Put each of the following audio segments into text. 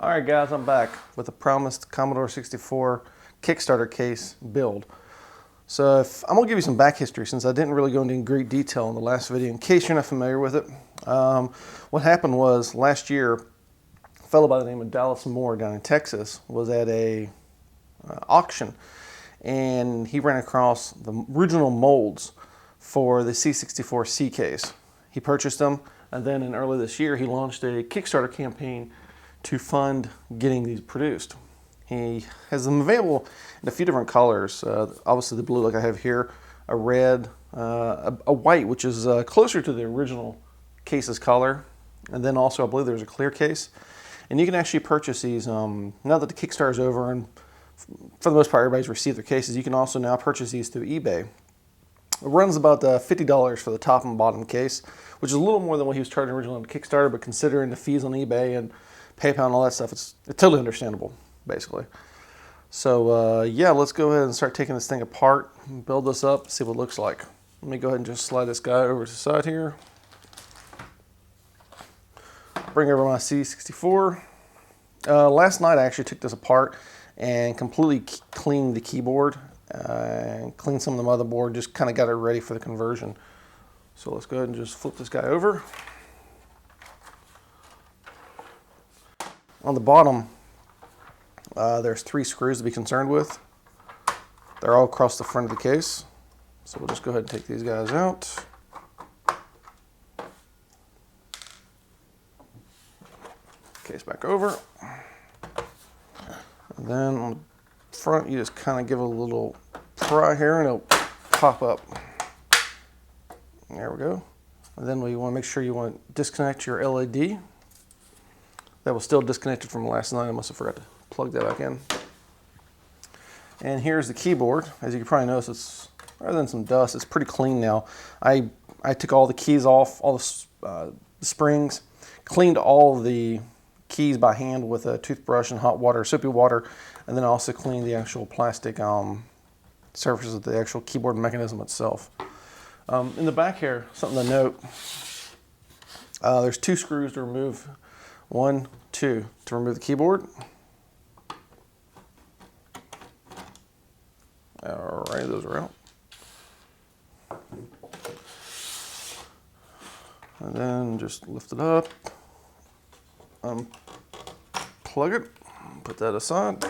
Alright guys, I'm back with the promised Commodore 64 Kickstarter case build. So I'm going to give you some back history since I didn't really go into great detail in the last video in case you're not familiar with it. What happened was last year a fellow by the name of Dallas Moore down in Texas was at a auction, and he ran across the original molds for the C64C case. He purchased them, and then in early this year he launched a Kickstarter campaign to fund getting these produced. He has them available in a few different colors. Obviously the blue like I have here, a red, a white, which is closer to the original case's color, and then also I believe there's a clear case. And you can actually purchase these, now that the Kickstarter is over and for the most part everybody's received their cases, you can also now purchase these through eBay. It runs about $50 for the top and bottom case, which is a little more than what he was charging originally on Kickstarter, but considering the fees on eBay and PayPal and all that stuff, it's totally understandable, basically. So yeah, let's go ahead and start taking this thing apart, build this up, see what it looks like. Let me go ahead and just slide this guy over to the side here. Bring over my C64. Last night I actually took this apart and completely cleaned the keyboard and cleaned some of the motherboard, just kind of got it ready for the conversion. So let's go ahead and just flip this guy over. On the bottom, there's 3 screws to be concerned with. They're all across the front of the case. So we'll just go ahead and take these guys out. Case back over. And then on the front, you just kind of give it a little pry here and it'll pop up. There we go. And then we want to make sure you want to disconnect your LED. That was still disconnected from last night. I must have forgot to plug that back in. And here's the keyboard. As you can probably notice, it's, rather than some dust, it's pretty clean now. I took all the keys off, all the springs, cleaned all the keys by hand with a toothbrush and hot water, soapy water, and then I also cleaned the actual plastic surface of the actual keyboard mechanism itself. In the back here, something to note, there's 2 screws to remove. 1, 2 to remove the keyboard. All right, those are out. And then just lift it up, plug it, put that aside.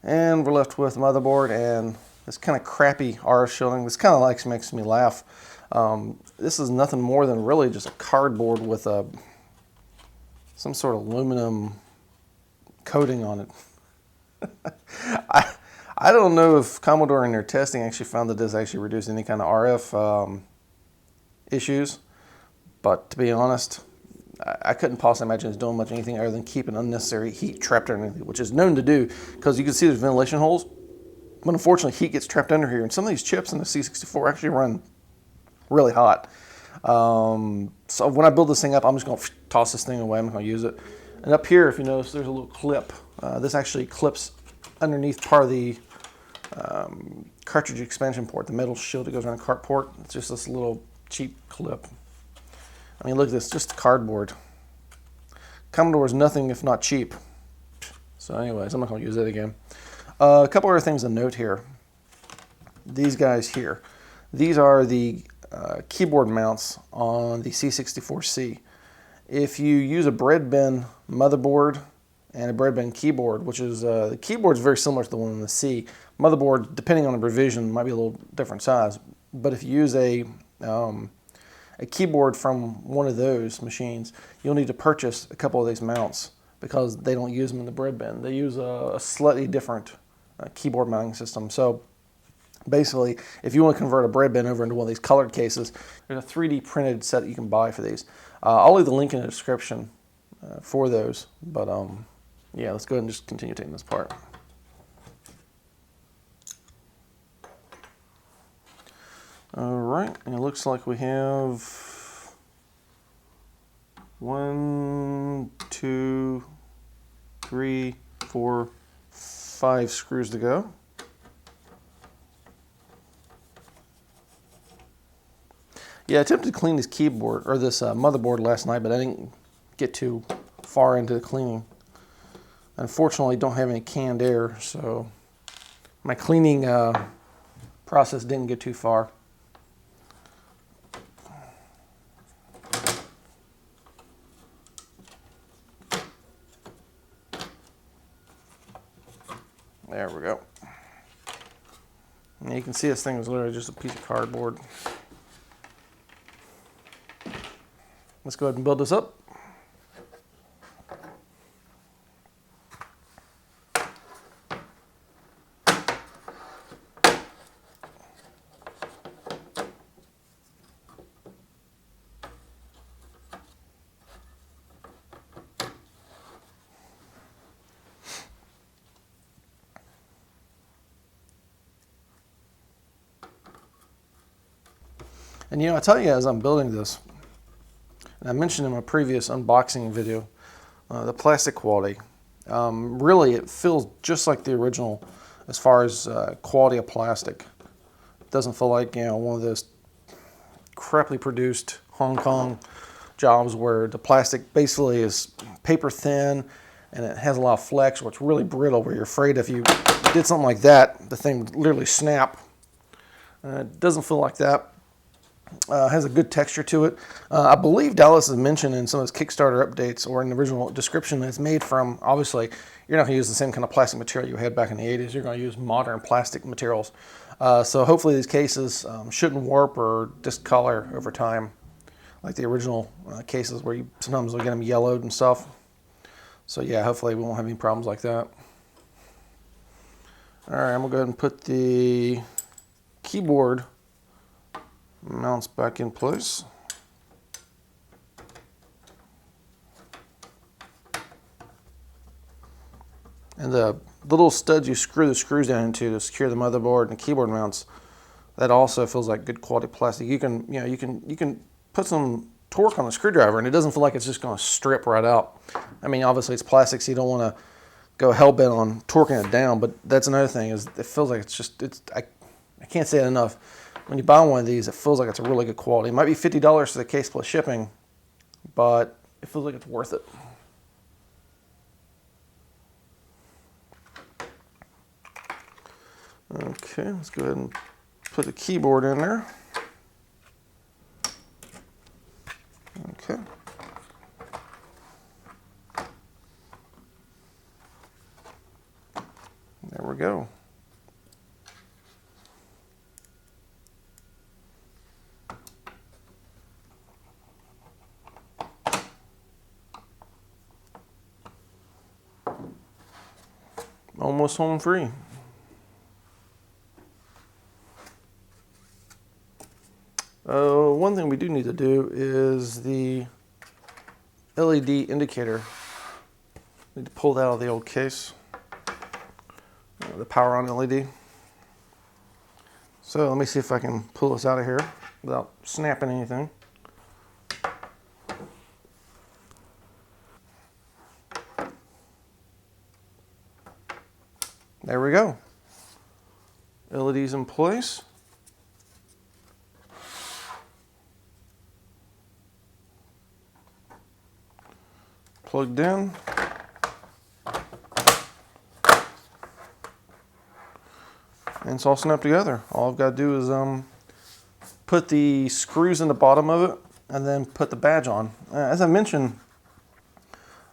And we're left with the motherboard and this kind of crappy RF shielding. This kind of makes me laugh. This is nothing more than really just a cardboard with some sort of aluminum coating on it. I don't know if Commodore in their testing actually found that this actually reduced any kind of RF issues, but to be honest, I couldn't possibly imagine it's doing much anything other than keeping unnecessary heat trapped underneath it, which is known to do because you can see there's ventilation holes, but unfortunately heat gets trapped under here, and some of these chips in the C64 actually run really hot. So when I build this thing up, I'm just going to toss this thing away. I'm not going to use it. And up here, if you notice, there's a little clip. This actually clips underneath part of the cartridge expansion port, the metal shield that goes around the cart port. It's just this little cheap clip. I mean, look at this, just cardboard. Commodore is nothing if not cheap. So anyways, I'm not going to use it again. A couple other things to note here. These guys here. These are the keyboard mounts on the C64C. If you use a breadbin motherboard and a breadbin keyboard, which is the keyboard is very similar to the one in the C. Motherboard, depending on the revision, might be a little different size. But if you use a keyboard from one of those machines, you'll need to purchase a couple of these mounts because they don't use them in the breadbin. They use a slightly different keyboard mounting system. So basically, if you want to convert a breadbin over into one of these colored cases, there's a 3D printed set that you can buy for these. I'll leave the link in the description for those. But yeah, let's go ahead and just continue taking this apart. All right, and it looks like we have 1, 2, 3, 4, 5 screws to go. Yeah, I attempted to clean this keyboard or this motherboard last night, but I didn't get too far into the cleaning. Unfortunately, don't have any canned air, so my cleaning process didn't get too far. There we go. And you can see this thing is literally just a piece of cardboard. Let's go ahead and build this up. And you know, I tell you as I'm building this, and I mentioned in my previous unboxing video, the plastic quality. Really, it feels just like the original as far as quality of plastic. It doesn't feel like, you know, one of those crappily produced Hong Kong jobs where the plastic basically is paper thin and it has a lot of flex, or it's really brittle where you're afraid if you did something like that, the thing would literally snap. It doesn't feel like that. Has a good texture to it. I believe Dallas has mentioned in some of his Kickstarter updates or in the original description that it's made from, obviously, you're not going to use the same kind of plastic material you had back in the 80s. You're going to use modern plastic materials. So hopefully these cases shouldn't warp or discolor over time, like the original cases where you sometimes will get them yellowed and stuff. So yeah, hopefully we won't have any problems like that. All right, I'm going to go ahead and put the keyboard mounts back in place. And the little studs you screw the screws down into to secure the motherboard and keyboard mounts, that also feels like good quality plastic. You can, you know, you can put some torque on the screwdriver and it doesn't feel like it's just going to strip right out. I mean, obviously it's plastic, so you don't want to go hell-bent on torquing it down, but that's another thing, is it feels like I can't say it enough. When you buy one of these, it feels like it's a really good quality. It might be $50 for the case plus shipping, but it feels like it's worth it. Okay, let's go ahead and put the keyboard in there. Okay. There we go. Almost home free. One thing we do need to do is the LED indicator. Need to pull that out of the old case. The power on LED. So let me see if I can pull this out of here without snapping anything. There we go. LED's in place. Plugged in. And it's all snapped together. All I've got to do is put the screws in the bottom of it and then put the badge on. As I mentioned,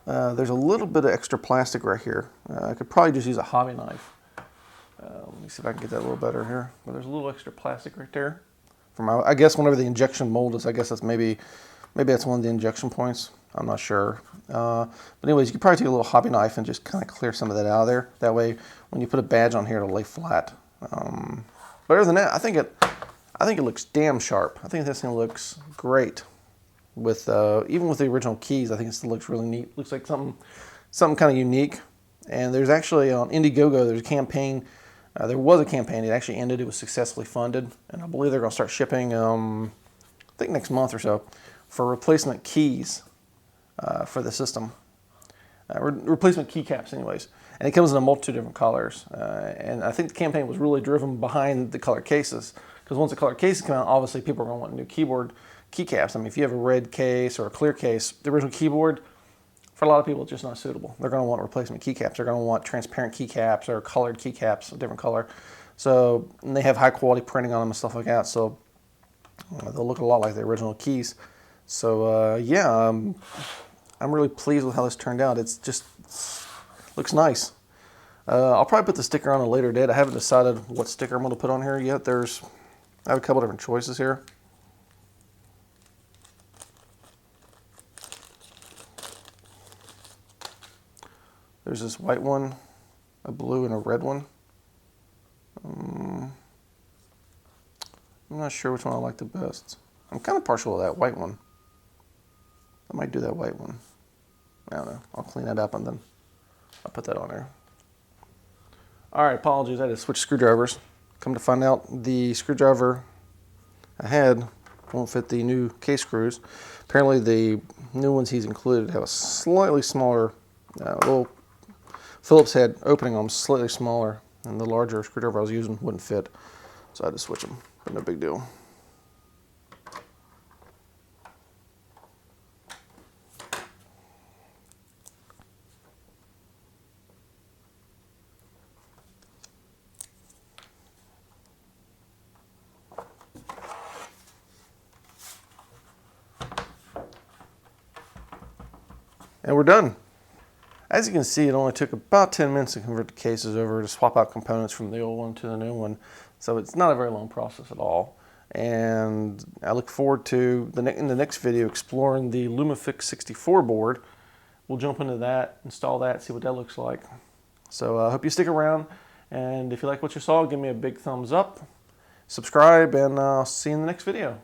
there's a little bit of extra plastic right here. I could probably just use a hobby knife. Let me see if I can get that a little better here. But there's a little extra plastic right there. From I guess whenever the injection mold is, I guess that's maybe that's one of the injection points. I'm not sure. But anyways, you could probably take a little hobby knife and just kind of clear some of that out of there. That way, when you put a badge on here, it'll lay flat. But other than that, I think it looks damn sharp. I think this thing looks great. With even with the original keys, I think it still looks really neat. Looks like something kind of unique. And there's actually on Indiegogo, there's a campaign. There was a campaign. It actually ended. It was successfully funded, and I believe they're going to start shipping. I think next month or so, for replacement keys for the system. Replacement keycaps, anyways. And it comes in a multitude of different colors. And I think the campaign was really driven behind the color cases, because once the color cases come out, obviously people are going to want new keyboard keycaps. I mean, if you have a red case or a clear case, the original keyboard for a lot of people, it's just not suitable. They're going to want replacement keycaps. They're going to want transparent keycaps or colored keycaps, a different color. So, and they have high quality printing on them and stuff like that. So they'll look a lot like the original keys. So yeah, I'm really pleased with how this turned out. It's just looks nice. I'll probably put the sticker on a later date. I haven't decided what sticker I'm going to put on here yet. I have a couple different choices here. There's this white one, a blue, and a red one. I'm not sure which one I like the best. I'm kind of partial to that white one. I might do that white one. I don't know. I'll clean that up and then I'll put that on there. All right, apologies. I had to switch screwdrivers. Come to find out, the screwdriver I had won't fit the new case screws. Apparently, the new ones he's included have a slightly smaller little Phillips head opening on them, slightly smaller, and the larger screwdriver I was using wouldn't fit, so I had to switch them, but no big deal. And we're done. As you can see, it only took about 10 minutes to convert the cases over, to swap out components from the old one to the new one. So it's not a very long process at all. And I look forward to, in the next video, exploring the Lumafix 64 board. We'll jump into that, install that, see what that looks like. So I hope you stick around. And if you like what you saw, give me a big thumbs up, subscribe, and I'll see you in the next video.